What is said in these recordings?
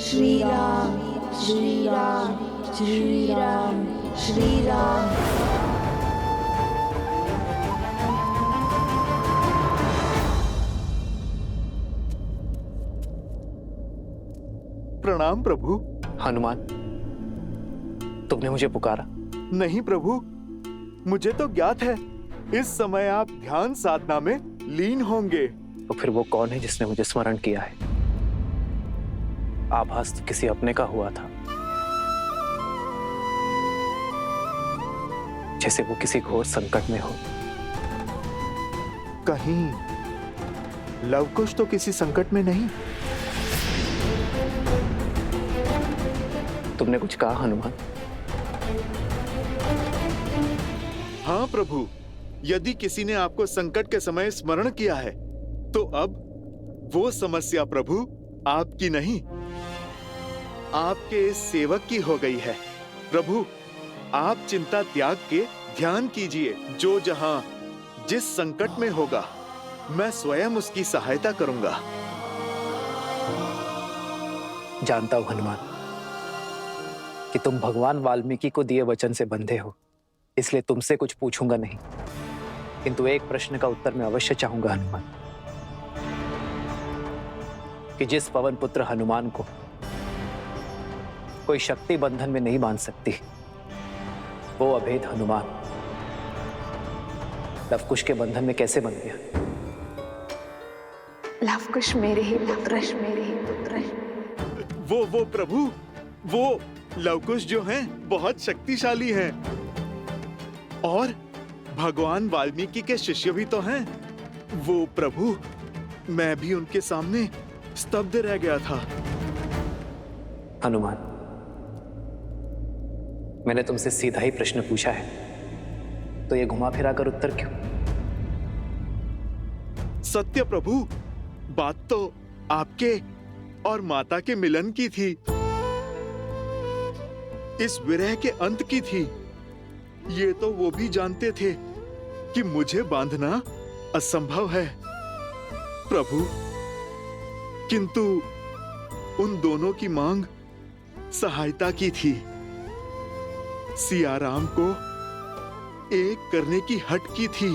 श्री राम श्री राम श्री राम श्री राम। प्रणाम प्रभु। हनुमान, तुमने मुझे पुकारा? नहीं प्रभु, मुझे तो ज्ञात है इस समय आप ध्यान साधना में लीन होंगे। तो फिर वो कौन है जिसने मुझे स्मरण किया है? आभास तो किसी अपने का हुआ था, जैसे वो किसी घोर संकट में हो। कहीं लवकुश तो किसी संकट में नहीं? तुमने कुछ कहा हनुमान? हाँ प्रभु, यदि किसी ने आपको संकट के समय स्मरण किया है तो अब वो समस्या प्रभु आपकी नहीं, आपके इस सेवक की हो गई है। प्रभु, आप चिंता त्याग के ध्यान कीजिए। जो जहां जिस संकट में होगा मैं स्वयं उसकी सहायता करूंगा। जानता हूं हनुमान कि तुम भगवान वाल्मीकि को दिए वचन से बंधे हो, इसलिए तुमसे कुछ पूछूंगा नहीं, किंतु एक प्रश्न का उत्तर मैं अवश्य चाहूंगा हनुमान, कि जिस पवन पुत्र हनुमान को कोई शक्ति बंधन में नहीं बांध सकती, वो अभेद हनुमान लवकुश के बंधन में कैसे बन गया? लवकुश मेरे ही पुत्र, मेरे ही पुत्र। वो प्रभु, वो लवकुश जो हैं बहुत शक्तिशाली हैं और भगवान वाल्मीकि के शिष्य भी तो हैं। वो प्रभु, मैं भी उनके सामने स्तब्ध रह गया था। हनुमान, मैंने तुमसे सीधा ही प्रश्न पूछा है, तो ये घुमा फिरा कर उत्तर क्यों? सत्य प्रभु, बात तो आपके और माता के मिलन की थी, इस विरह के अंत की थी। ये तो वो भी जानते थे कि मुझे बांधना असंभव है प्रभु, किंतु उन दोनों की मांग सहायता की थी। सिया राम को एक करने की हट की थी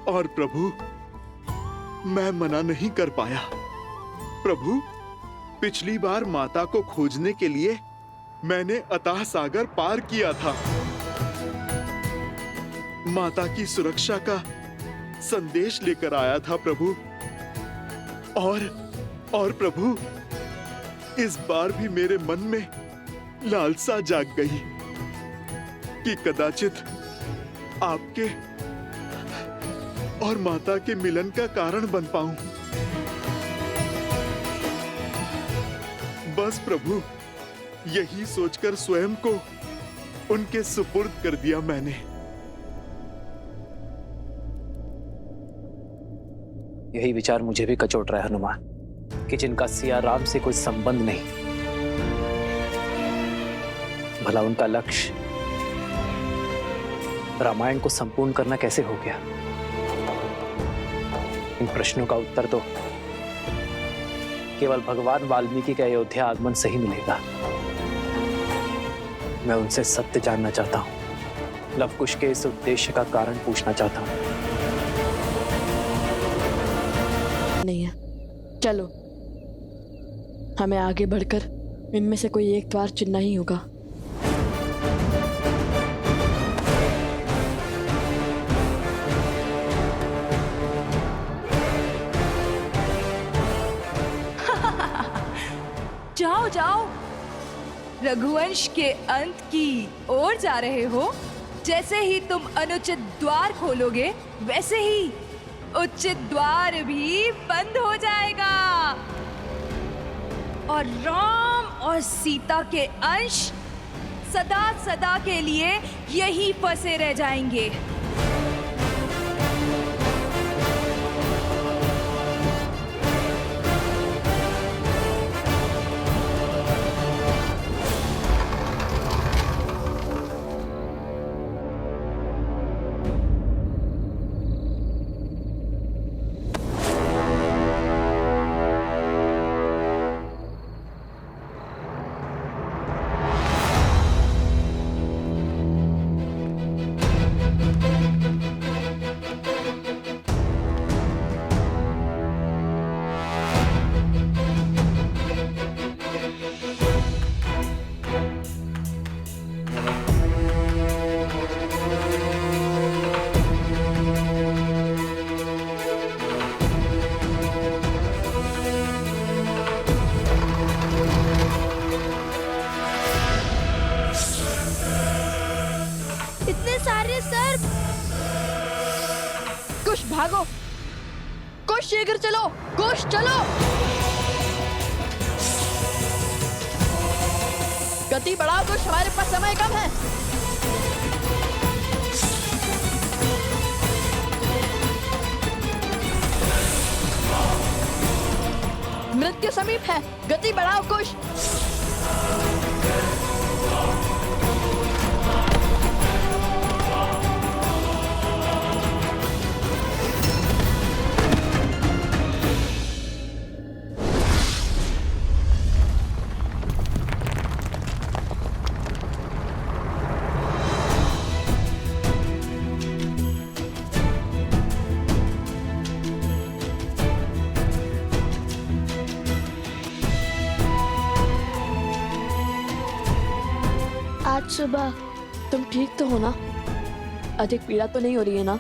और प्रभु मैं मना नहीं कर पाया। प्रभु, पिछली बार माता को खोजने के लिए मैंने अथाह सागर पार किया था। माता की सुरक्षा का संदेश लेकर आया था प्रभु, और प्रभु इस बार भी मेरे मन में लालसा जाग गई कि कदाचित आपके और माता के मिलन का कारण बन पाऊं। बस प्रभु, यही सोचकर स्वयं को उनके सुपुर्द कर दिया मैंने। यही विचार मुझे भी कचोट रहा है हनुमान, कि जिनका सिया राम से कोई संबंध नहीं, भला उनका लक्ष्य रामायण को संपूर्ण करना कैसे हो गया? इन प्रश्नों का उत्तर तो केवल भगवान वाल्मीकि के अयोध्या आगमन से ही मिलेगा। मैं उनसे सत्य जानना चाहता हूं, लवकुश के इस उद्देश्य का कारण पूछना चाहता हूं। नहीं है, चलो हमें आगे बढ़कर इनमें से कोई एक द्वार चुनना ही होगा। जाओ जाओ, रघुवंश के अंत की ओर जा रहे हो। जैसे ही तुम अनुचित द्वार खोलोगे, वैसे ही उचित द्वार भी बंद हो जाएगा और राम और सीता के अंश सदा सदा के लिए यहीं फंसे रह जाएंगे। भागो। कुछ शीघ्र चलो, कुछ चलो। गति बढ़ाओ कुछ, हमारे पास समय कम है। मृत्यु समीप है, गति बढ़ाओ कुछ। आज सुबह तुम ठीक तो हो ना? अधिक पीड़ा तो नहीं हो रही है ना?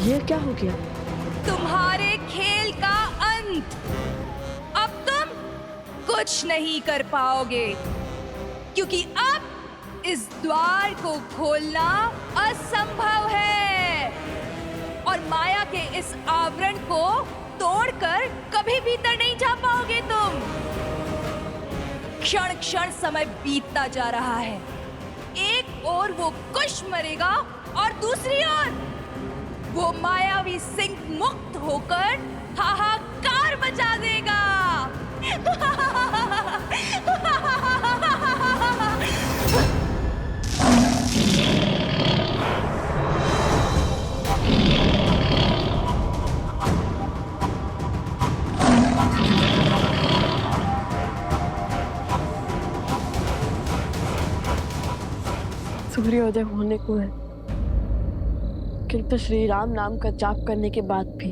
ये क्या हो गया? तुम्हारे खेल का अंत। अब तुम कुछ नहीं कर पाओगे, क्योंकि अब इस द्वार को खोलना असंभव है और माया के इस आवरण को तोड़कर कभी भीतर नहीं जा पाओगे तुम। क्षण क्षण समय बीतता जा रहा है। एक ओर वो कुश मरेगा और दूसरी ओर वो मायावी सिंह मुक्त होकर हाहाकार मचा देगा। सूर्योदय होने को है, किंतु श्री राम नाम का जाप करने के बाद भी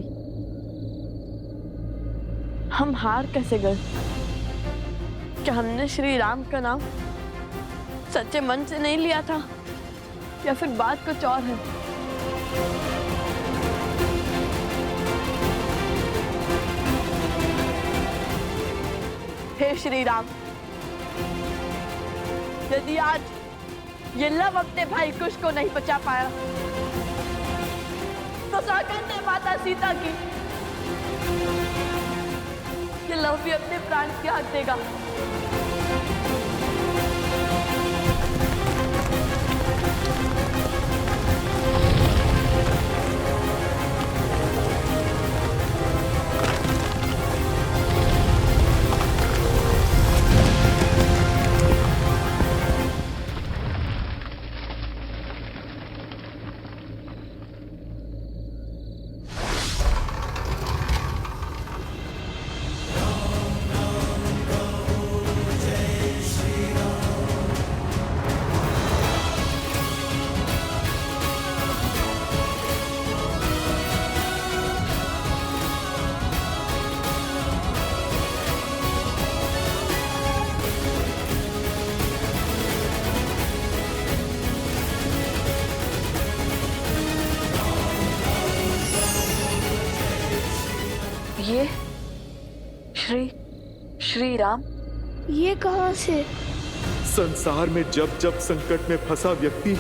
हम हार कैसे गए? क्या हमने श्री राम का नाम सच्चे मन से नहीं लिया था, या फिर बात कुछ और है? हे श्री राम, यदि आज ये लव अपने भाई कुश को नहीं बचा पाया तो सौगंध है माता सीता की, ये लव भी अपने प्राण त्याग देगा। ये श्री राम ये कहाँ से? संसार में जब जब संकट में फंसा व्यक्ति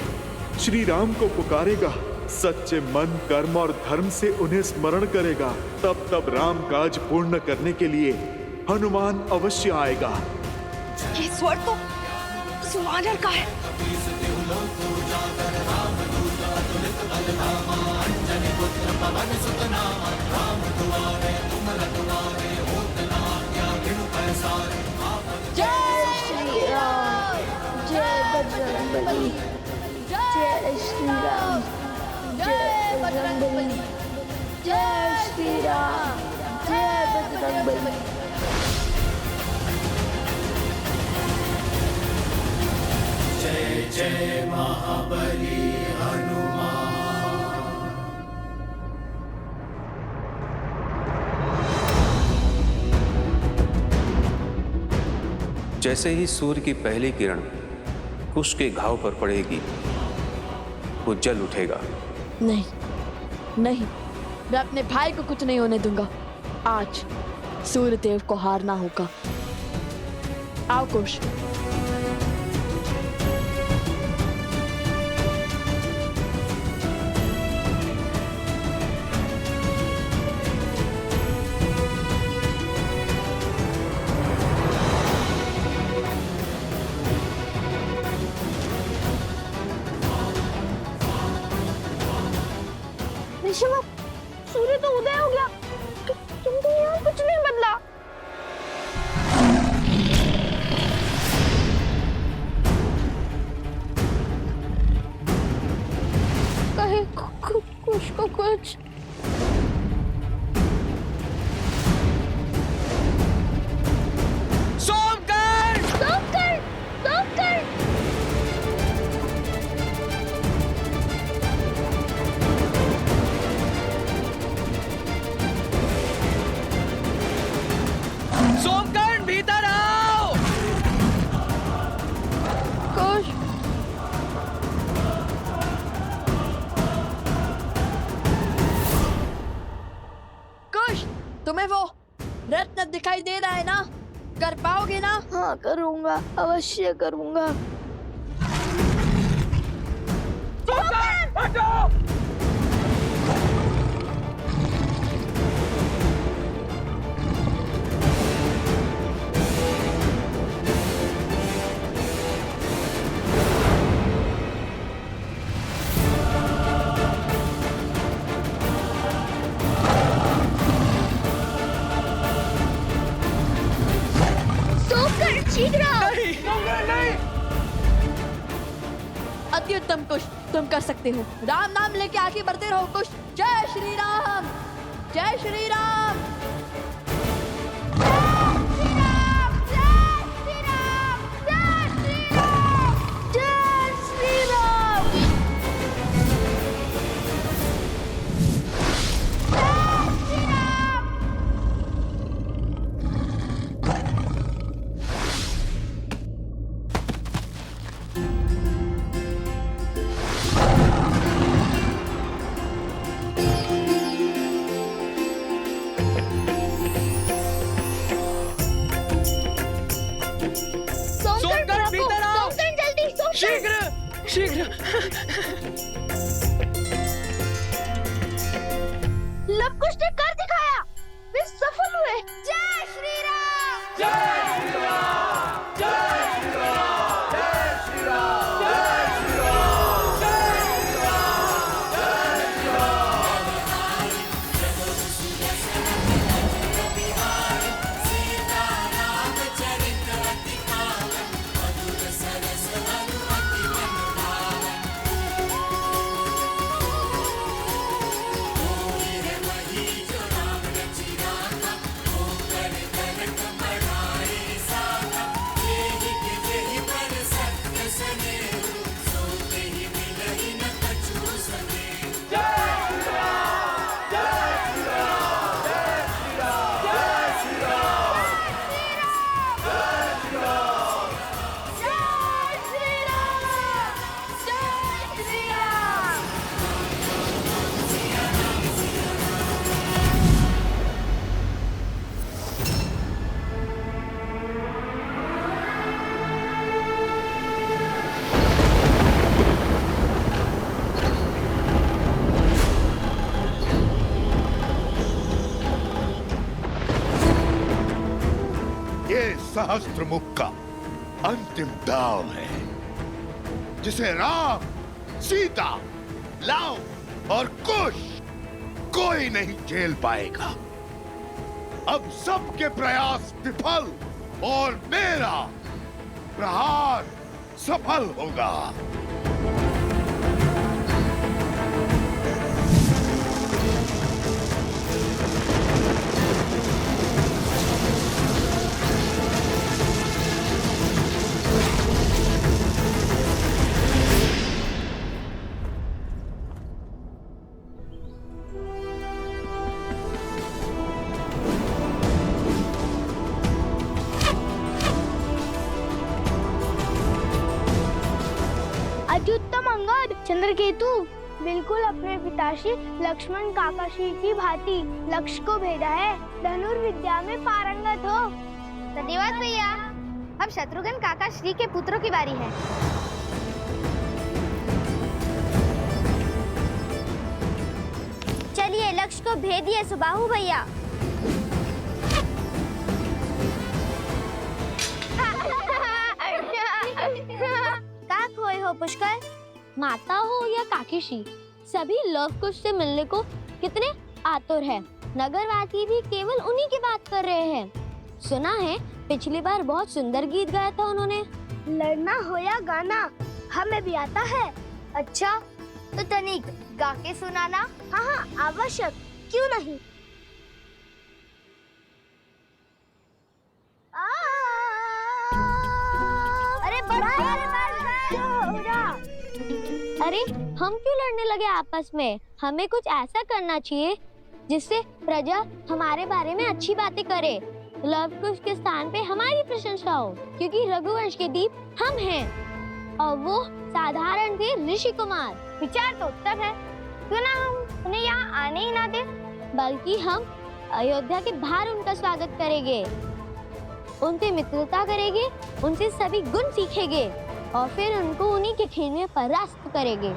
श्री राम को पुकारेगा, सच्चे मन, कर्म और धर्म से उन्हें स्मरण करेगा, तब तब राम काज पूर्ण करने के लिए हनुमान अवश्य आएगा। ये स्वर तो सुवानर का है। जय श्री राम, जय बजरंगबली, जय श्री राम, जय बजरंगबली, जय श्री राम, जय बजरंगबली। जय जय महाबली हनुमान। जैसे ही सूर्य की पहली किरण कुश के घाव पर पड़ेगी, वो जल उठेगा। नहीं नहीं, मैं अपने भाई को कुछ नहीं होने दूंगा। आज सूर्यदेव को हारना होगा। आओ कुश। ऋषभ, सूर्य तो उदय हो गया, किंतु यहाँ कुछ नहीं बदला। कहीं कुछ को कुछ सोमकर! सोमकर! सोमकर! सोमकर्ण भीतर आओ! कुश, कुश, तुम्हें वो रत्न दिखाई दे रहा है ना? कर पाओगे ना? हाँ, करूँगा, अवश्य करूँगा। सोमकर, शीघ्र! अति उत्तम कुश, तुम कर सकते हो। राम नाम लेके आगे बढ़ते रहो कुश। जय श्री राम, जय श्री राम। शीघ्र शीघ्र! लवकुश ने कर दिखाया, वे सफल हुए। जय श्री राम! जय श्री राम! जय श्री राम! जय श्री राम! जय श्री राम! जय श्री राम! जय श्री राम! सहस्त्रमुख का अंतिम दाव है, जिसे राम, सीता, लव और कुश कोई नहीं झेल पाएगा। अब सबके प्रयास विफल और मेरा प्रहार सफल होगा। अत्युत्तम अंगद, चंद्रकेतु, बिल्कुल अपने पिताश्री लक्ष्मण काकाश्री की भांति लक्ष्य को भेदा है। धनुर्विद्या में पारंगत हो। धन्यवाद भैया। अब शत्रुघ्न काकाश्री के पुत्रों की बारी है। चलिए लक्ष्य को भेदिए सुबाहु भैया। का खोए हो पुष्कर? माता हो या काकीश्री, सभी लव कुश से मिलने को कितने आतुर हैं। नगरवासी भी केवल उन्हीं की बात कर रहे हैं। सुना है पिछली बार बहुत सुंदर गीत गाया था उन्होंने। लड़ना हो या गाना हमें भी आता है। अच्छा तो तनिक गा के सुनाना। हाँ हाँ आवश्यक, क्यों नहीं। अरे अरे हम क्यों लड़ने लगे आपस में? हमें कुछ ऐसा करना चाहिए जिससे प्रजा हमारे बारे में अच्छी बातें करे। लव कुश के स्थान पे हमारी प्रशंसा हो, क्योंकि रघुवंश के दीप हम हैं और वो साधारण थे ऋषि कुमार। विचार तो उत्तम है, क्यों ना हम उन्हें यहाँ आने ही ना दे, बल्कि हम अयोध्या के बाहर उनका स्वागत करेंगे, उनसे मित्रता करेंगे, उनसे सभी गुण सीखेंगे और फिर उनको उन्हीं के खेल में परास्त करेंगे।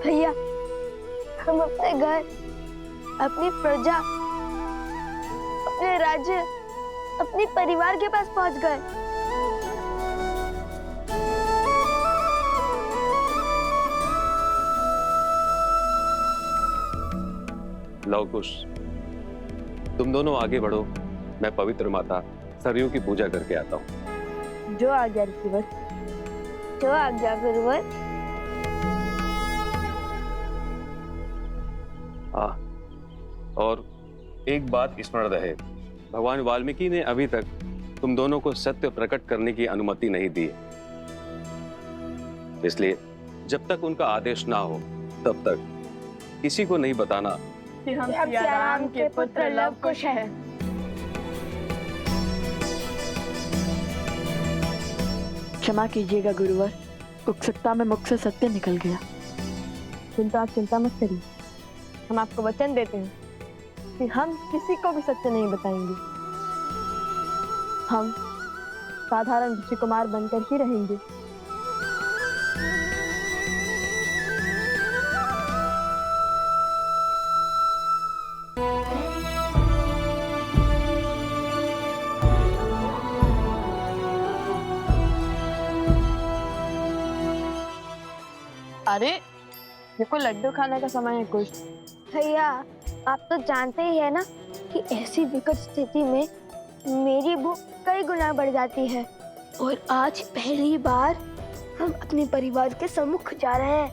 भैया हम अपने घर, अपनी प्रजा, अपने राज्य, अपने परिवार के पास पहुंच गए। लव कुश, तुम दोनों आगे बढ़ो, मैं पवित्र माता सरयू की पूजा करके आता हूँ। जो आज्ञा ऋषिवर। जो आज्ञा गुरुवर। और एक बात स्मरण रहे, भगवान वाल्मीकि ने अभी तक तुम दोनों को सत्य प्रकट करने की अनुमति नहीं दी, इसलिए जब तक उनका आदेश ना हो तब तक किसी को नहीं बताना कि हम सिया राम के पुत्र लव कुश हैं। क्षमा कीजिएगा गुरुवर, उत्सुकता में मुख से सत्य निकल गया। किंतु आप चिंता मत करिए, हम आपको वचन देते हैं कि हम किसी को भी सत्य नहीं बताएंगे। हम साधारण ऋषि कुमार बनकर ही रहेंगे। अरे ये कोई लड्डू खाने का समय है कुछ? भैया आप तो जानते ही है ना कि ऐसी विकट स्थिति में मेरी भूख कई गुना बढ़ जाती है, और आज पहली बार हम अपने परिवार के सम्मुख जा रहे हैं,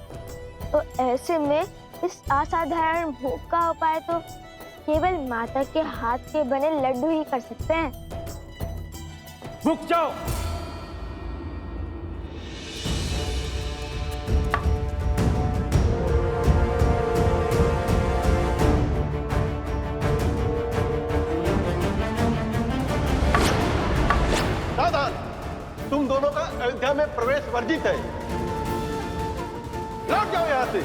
तो ऐसे में इस असाधारण भूख का उपाय तो केवल माता के हाथ के बने लड्डू ही कर सकते हैं। रुक जाओ। तुम दोनों का अयोध्या में प्रवेश वर्जित है। लौट जाओ यहाँ से।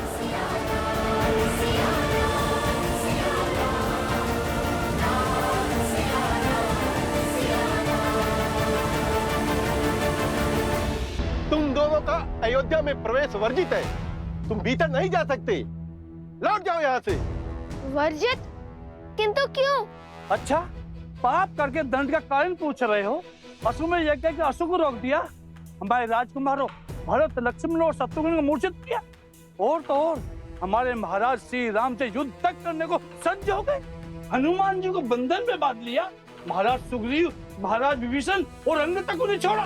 तुम दोनों का अयोध्या में प्रवेश वर्जित है। तुम भीतर नहीं जा सकते। लौट जाओ यहाँ से। वर्जित? किंतु क्यों? अच्छा, पाप करके दंड का कारण पूछ रहे हो? अशु में यज्ञ के अशु को रोक दिया, हमारे राजकुमारों भरत, लक्ष्मण और शत्रुघ्न को मूर्छित किया, और तो और हमारे महाराज श्री राम से युद्ध तक करने को सज्ज हो गए। हनुमान जी को बंधन में बांध लिया, महाराज सुग्रीव महाराज विभीषण और अंगद तक को नहीं छोड़ा।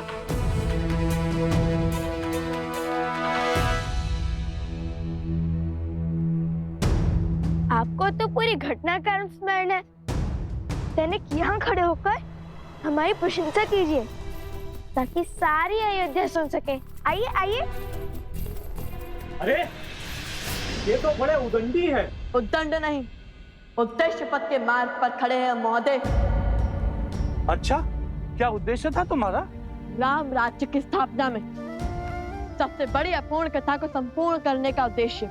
आपको तो पूरी घटना का स्मरण है। सैनिक यहाँ खड़े होकर हमारी प्रशंसा कीजिए ताकि सारी अयोध्या सुन सके। आइए आइए। अरे ये तो बड़े उदंडी है। उद्दंड नहीं, उद्देश्य पथ के मार्ग पर खड़े हैं महोदय। अच्छा, क्या उद्देश्य था तुम्हारा? राम राज्य की स्थापना में सबसे बड़ी अपूर्ण कथा को संपूर्ण करने का उद्देश्य।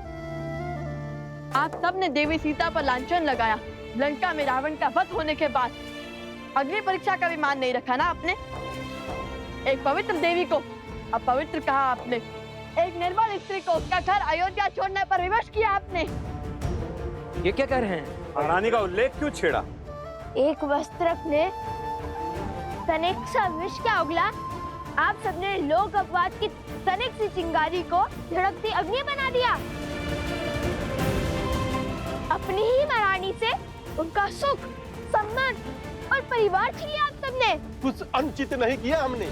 आप सबने देवी सीता पर लांछन लगाया। लंका में रावण का वध होने के बाद अग्नि परीक्षा का भी मान नहीं रखा ना आपने। एक पवित्र देवी को अपवित्र कहा आपने। एक निर्मल स्त्री को उसका घर अयोध्या छोड़ने पर विवश किया आपने। ये क्या कह रहे हैं? महारानी का उल्लेख क्यों छेड़ा? एक वस्त्रक ने तनिक सा विष का उगला। आप सबने लोक अपवाद की तनिक सी चिंगारी को झड़कती अग्नि बना दिया। अपनी ही महारानी से उनका सुख, सम्मान और परिवार छीन लिया आप सबने। कुछ अनुचित नहीं किया हमने।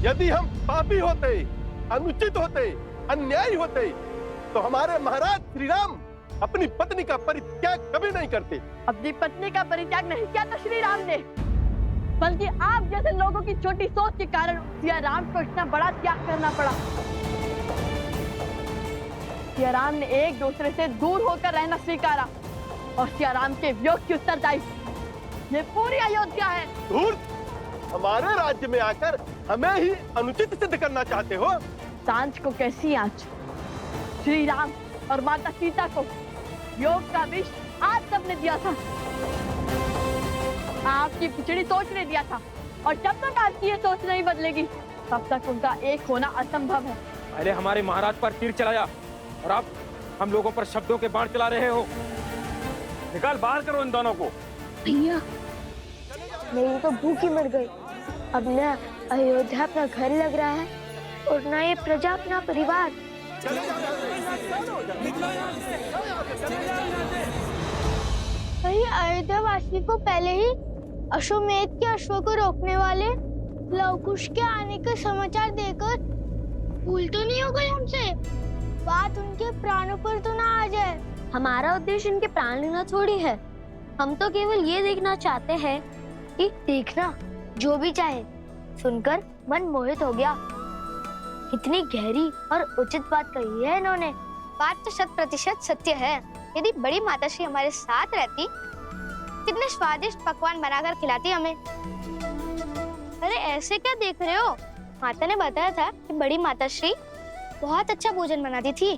यदि हम पापी होते, अनुचित होते, अन्यायी होते, तो हमारे महाराज श्री राम अपनी पत्नी का परित्याग कभी नहीं करते। अपनी पत्नी का परित्याग नहीं किया था श्री राम ने, बल्कि आप जैसे लोगों की छोटी सोच के कारण सिया राम को इतना बड़ा त्याग करना पड़ा। सिया राम ने एक दूसरे से दूर होकर रहना स्वीकारा और सिया राम के वियोग की उत्तरदायी ये पूरी अयोध्या है। धूर्त, हमारे राज्य में आकर हमें ही अनुचित सिद्ध करना चाहते हो। सांझ को कैसी आंच? श्री राम और माता सीता को योग का विष आप सबने दिया था। आपकी पिछड़ी सोच ने दिया था और जब तक आपकी ये सोच नहीं बदलेगी तब तक उनका एक होना असंभव है। पहले हमारे महाराज पर तीर चलाया और अब हम लोगों पर शब्दों के बाण चला रहे हो। निकाल बाहर करो इन दोनों को। भैया, मेरी तो भूख ही मर गई। अब न अयोध्या अपना घर लग रहा है और न ये प्रजा अपना परिवार। अयोध्या वासी को पहले ही अश्वमेध के अश्व को रोकने वाले लवकुश के आने का समाचार देकर भूल तो नहीं हो गई हमसे? बात उनके प्राणों पर तो ना आ जाए। हमारा उद्देश्य इनके प्राण लेना थोड़ी है। हम तो केवल ये देखना चाहते हैं कि देखना जो भी चाहे सुनकर मन मोहित हो गया। इतनी गहरी और उचित बात कही है इन्होंने। बात तो 100% सत्य है। यदि बड़ी माताश्री हमारे साथ रहती, कितने स्वादिष्ट पकवान बनाकर खिलाती हमें। अरे ऐसे क्या देख रहे हो? माता ने बताया था कि बड़ी माताश्री बहुत अच्छा भोजन बनाती थी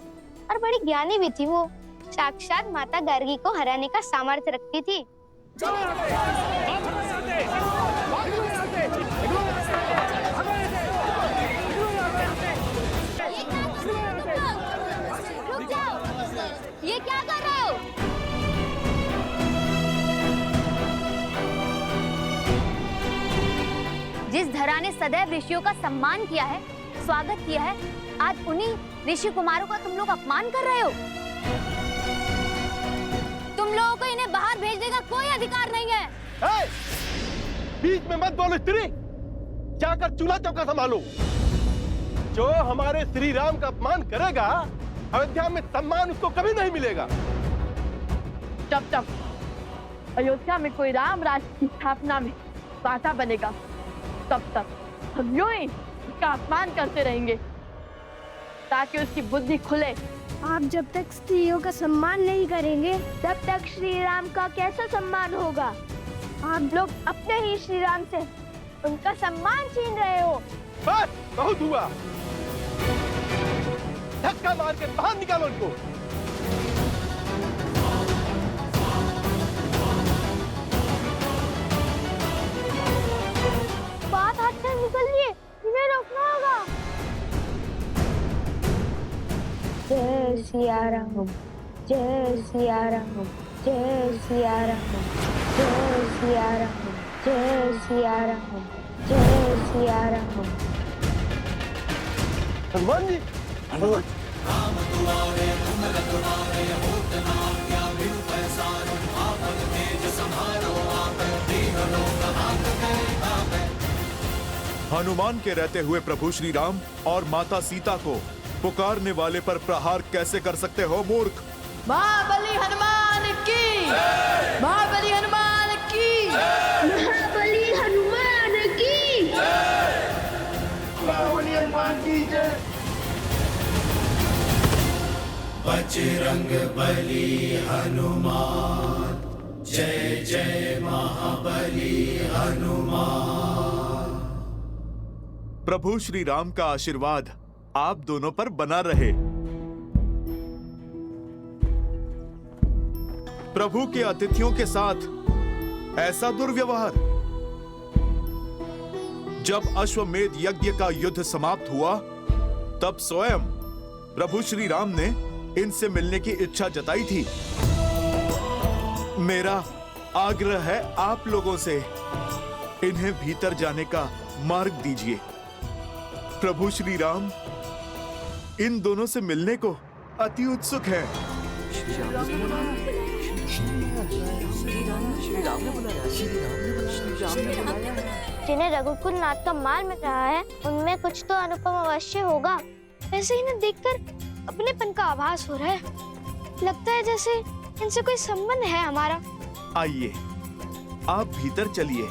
और बड़ी ज्ञानी भी थी। वो साक्षात माता गार्गी को हराने का सामर्थ्य रखती थी। ये क्या कर रहे हो? जिस धरा ने सदैव ऋषियों का सम्मान किया है, स्वागत किया है, आज उन्हीं ऋषि कुमारों का तुम लोग अपमान कर रहे हो। तुम लोगों को इन्हें बाहर भेजने का कोई अधिकार नहीं है। बीच में मत बोलो स्त्री, जाकर चूल्हा चौका संभालो। जो हमारे श्री राम का अपमान करेगा, अयोध्या में सम्मान उसको कभी नहीं मिलेगा। जब तक अयोध्या में कोई राम राज्य की स्थापना में बाधा बनेगा, तब तक हम यूं ही उसका अपमान करते रहेंगे ताकि उसकी बुद्धि खुले। आप जब तक स्त्रियों का सम्मान नहीं करेंगे, तब तक श्री राम का कैसा सम्मान होगा? आप लोग अपने ही श्री राम से उनका सम्मान छीन रहे हो। बस बहुत हुआ। धक्का मार के बाहर निकालो उनको। बात हाथ से निकल लिए, इन्हें रोकना होगा। जय सिया राम, जय सिया राम, जय सिया राम, जय सिया राम, जय सिया राम, जय सिया राम। हनुमान जी, आप हनुमान के रहते हुए प्रभु श्री राम और माता सीता को पुकारने वाले पर प्रहार कैसे कर सकते हो मूर्ख? महाबली हनुमान की, महाबली हनुमान की, महाबली हनुमान की, महाबली हनुमान की जय। बजरंग बली हनुमान, जय जय महाबली हनुमान। प्रभु श्री राम का आशीर्वाद आप दोनों पर बना रहे। प्रभु के अतिथियों के साथ ऐसा दुर्व्यवहार। जब अश्वमेध यज्ञ का युद्ध समाप्त हुआ तब स्वयं प्रभु श्री राम ने इनसे मिलने की इच्छा जताई थी। मेरा आग्रह है आप लोगों से, इन्हें भीतर जाने का मार्ग दीजिए। प्रभु श्री राम इन दोनों से मिलने को अति उत्सुक हैं। जिन्हें रघुकुल नाथ का माल मिल रहा है उनमें कुछ तो अनुपम अवश्य होगा। वैसे इन्हें देखकर अपनेपन का आभास हो रहा है। लगता है जैसे इनसे कोई संबंध है हमारा। आइए आप भीतर चलिए।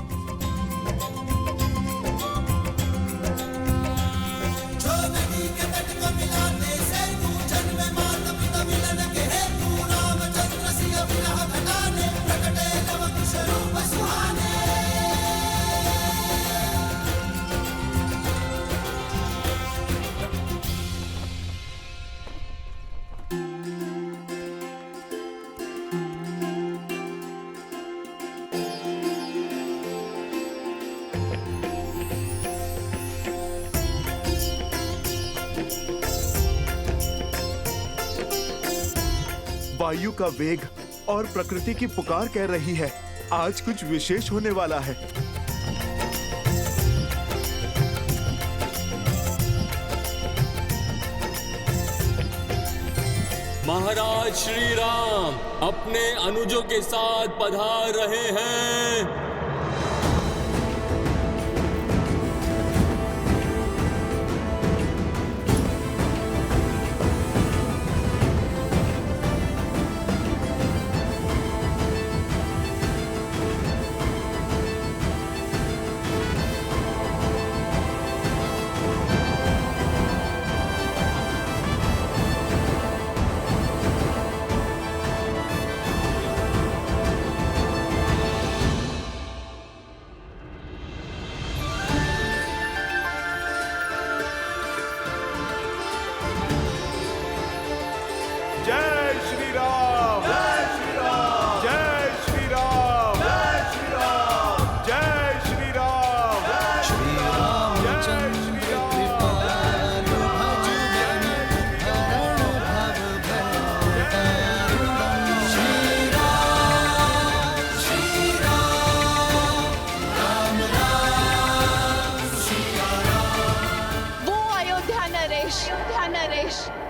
वायु का वेग और प्रकृति की पुकार कह रही है, आज कुछ विशेष होने वाला है। महाराज श्री राम अपने अनुजों के साथ पधार रहे हैं।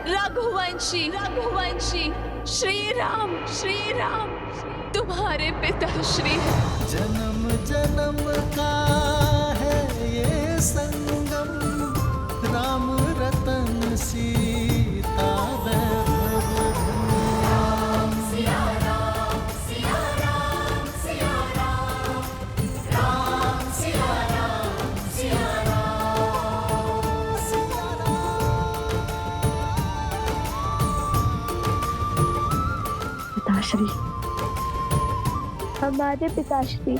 रघुवंशी रघुवंशी श्री राम तुम्हारे पिता श्री। जन्म जन्म का है ये संगम, राम रतन सीता वैभव। सिया राम सिया राम सिया राम, राम सिया राम सिया राम, सिया राम। पिताश्री, हमारे पिताश्री।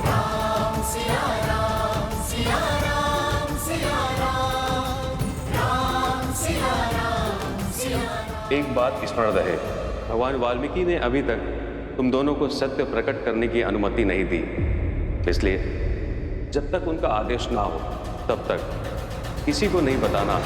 राम सिया राम सिया राम सिया राम, राम सिया राम सिया राम। एक बात स्मरण रहे, भगवान वाल्मीकि ने अभी तक तुम दोनों को सत्य प्रकट करने की अनुमति नहीं दी। इसलिए जब तक उनका आदेश ना हो तब तक किसी को नहीं बताना।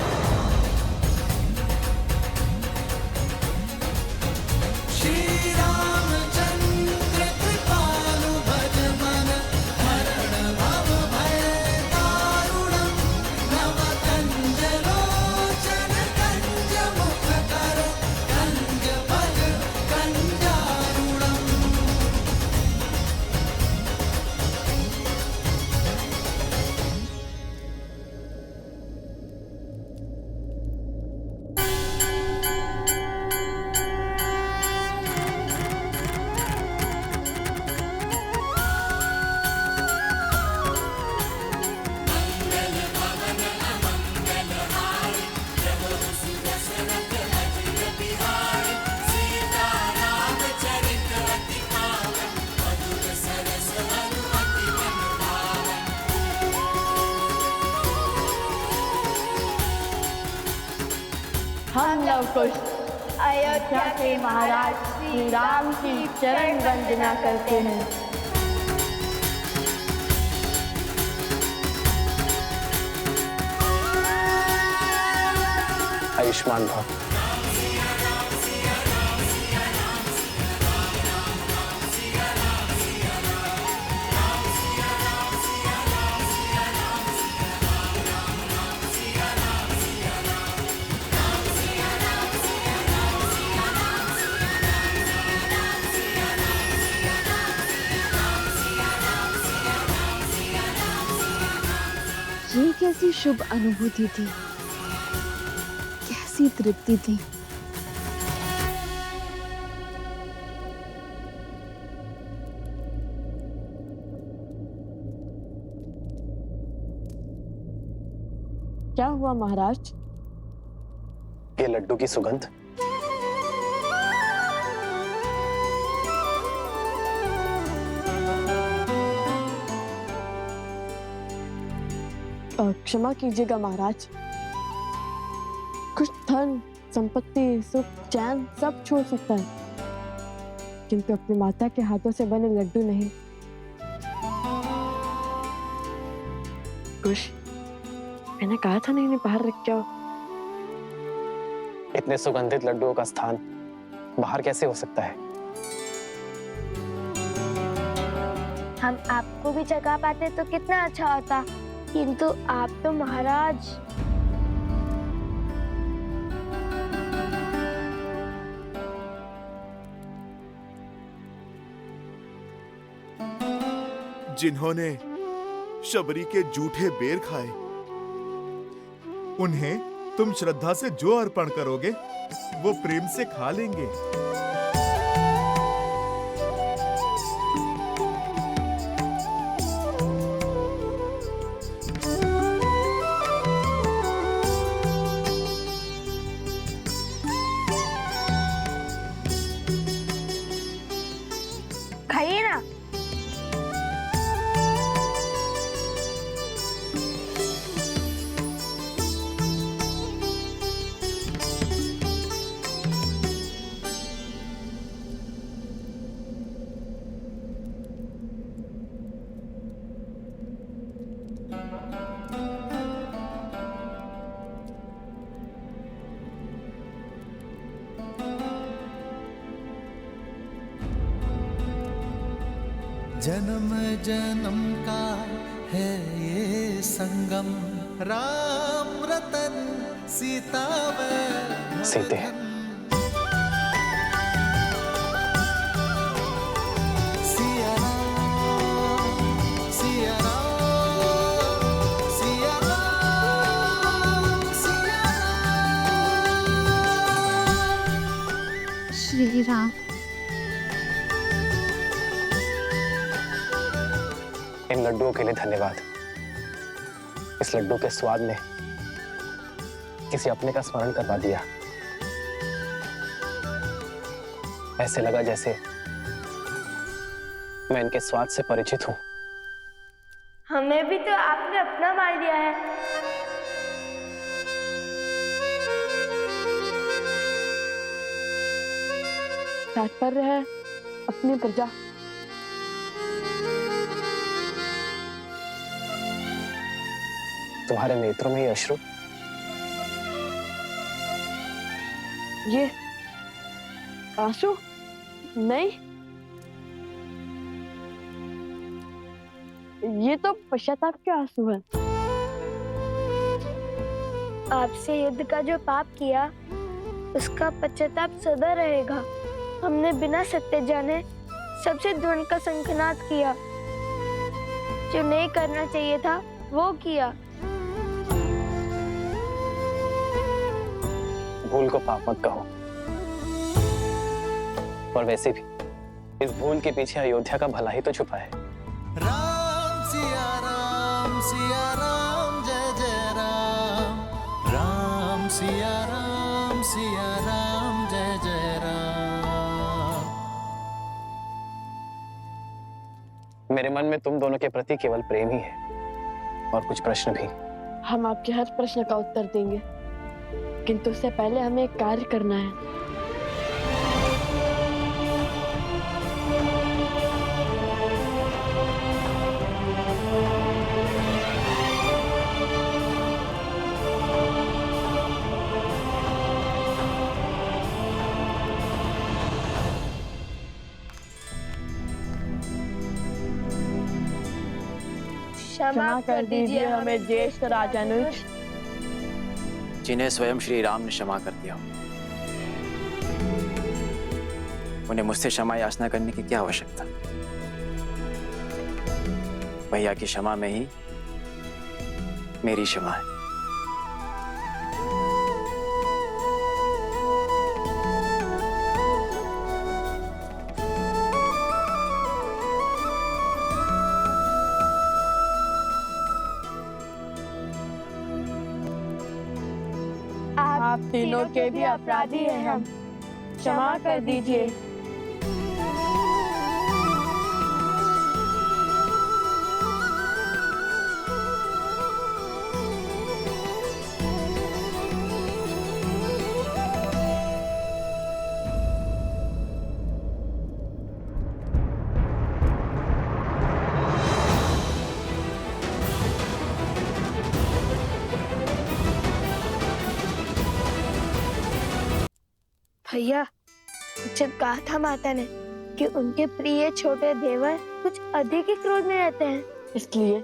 लवकुश अयोध्या के महाराज श्री राम की चरण वंदना करते हैं। आयुष्मान भव। ये कैसी शुभ अनुभूति थी, कैसी तृप्ति थी। क्या हुआ महाराज? ये लड्डू की सुगंध। क्षमा कीजिएगा महाराज, कुछ धन संपत्ति सुख चैन सब छोड़ सकता है, किंतु अपनी माता के हाथों से बने लड्डू नहीं। कुछ मैंने कहा था नहीं बाहर रख जाओ। इतने सुगंधित लड्डुओं का स्थान बाहर कैसे हो सकता है? हम आपको भी जगा पाते तो कितना अच्छा होता, किंतु आप तो महाराज। जिन्होंने शबरी के जूठे बेर खाए, उन्हें तुम श्रद्धा से जो अर्पण करोगे वो प्रेम से खा लेंगे। खाइए ना। जन्म जन्म का है ये संगम, राम रतन सीता सीते सिया राम, सिया राम, सिया राम, सिया राम। श्री राम। इन लड्डुओं के लिए धन्यवाद। इस लड्डू के स्वाद ने किसी अपने का स्मरण करवा दिया। ऐसे लगा जैसे मैं इनके स्वाद से परिचित हूं। हमें भी तो आपने अपना मान लिया है। तात्पर्य है अपनी प्रजा। तुम्हारे नेत्रों में ये अश्रु? ये आंसू नहीं, ये तो पश्चाताप के आंसू हैं। आपसे युद्ध का जो पाप किया उसका पश्चाताप सदा रहेगा। हमने बिना सत्य जाने सबसे द्वंद का संघनाद किया, जो नहीं करना चाहिए था वो किया। भूल को पाप मत कहो, और वैसे भी इस भूल के पीछे अयोध्या का भला ही तो छुपा है। राम सिया राम जय जय राम, राम सिया राम जय जय राम। मेरे मन में तुम दोनों के प्रति केवल प्रेम ही है, और कुछ प्रश्न भी। हम आपके हर प्रश्न का उत्तर देंगे। किंतु उससे पहले हमें एक कार्य करना है। क्षमा कर दीजिए हमें ज्येष्ठ राजानुज, जिन्हें स्वयं श्री राम ने क्षमा कर दिया। उन्हें मुझसे क्षमा याचना करने की क्या आवश्यकता? भैया की क्षमा में ही मेरी क्षमा है। आप तीनों के भी अपराधी हैं हम, क्षमा कर दीजिए। भैया, जब कहा था माता ने कि उनके प्रिय छोटे देवर कुछ अधिक ही क्रोध में रहते हैं, इसलिए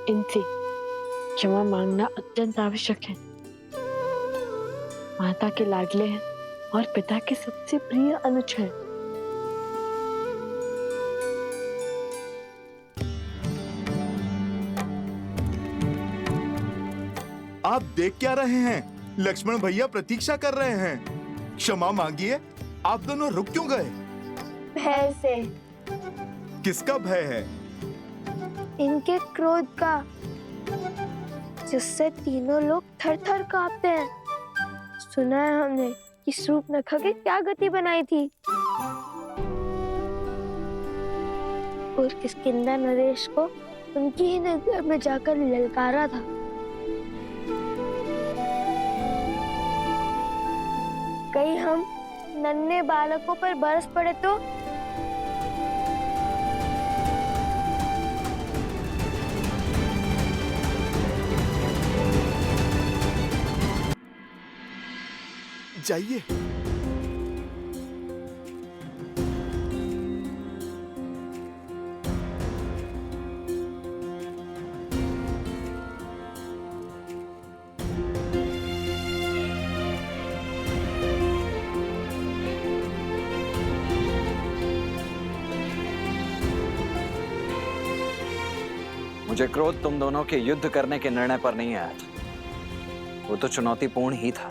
इनसे क्षमा मांगना अत्यंत आवश्यक है। माता के लाडले हैं और पिता के सबसे प्रिय अनुज हैं। आप देख क्या रहे हैं? लक्ष्मण भैया प्रतीक्षा कर रहे हैं। क्षमा मांगिए। आप दोनों रुक क्यों गए? भय से। किसका भय है? इनके क्रोध का, जिससे तीनों लोग थर-थर कांपते हैं। सुना है हमने कि शूर्पणखा की क्या गति बनाई थी और किष्किंधा नरेश को उनकी ही नगर में जाकर ललकारा था। कहीं हम नन्हे बालकों पर बरस पड़े तो? जाइए। मुझे क्रोध तुम दोनों के युद्ध करने के निर्णय पर नहीं आया था। वो तो चुनौतीपूर्ण ही था।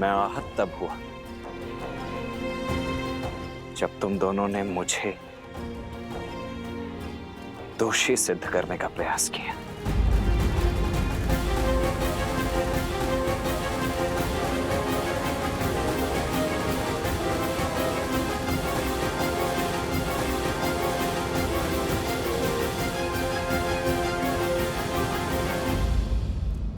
मैं आहत तब हुआ जब तुम दोनों ने मुझे दोषी सिद्ध करने का प्रयास किया।